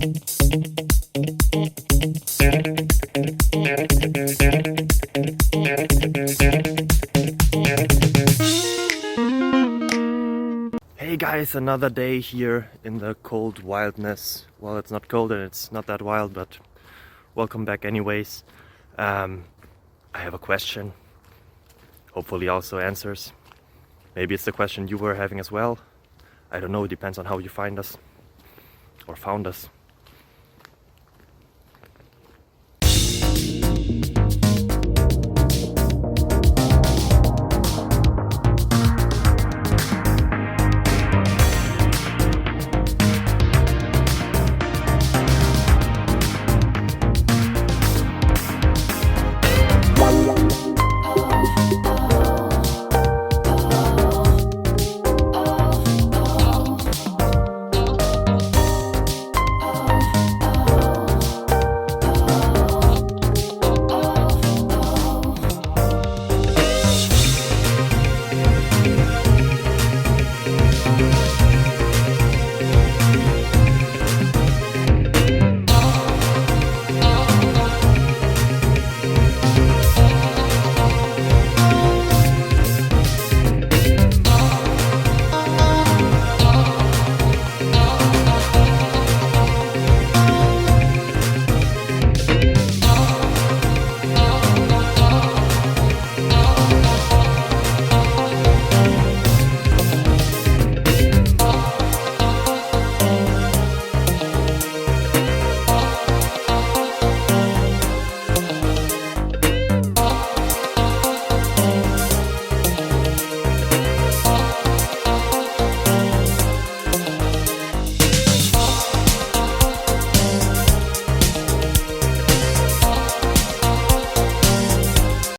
Hey guys, another day here in the cold wildness. Well, it's not cold and it's not that wild, but welcome back anyways. I have a question, hopefully also answers. Maybe it's the question you were having as well. I don't know, it depends on how you find us or found us.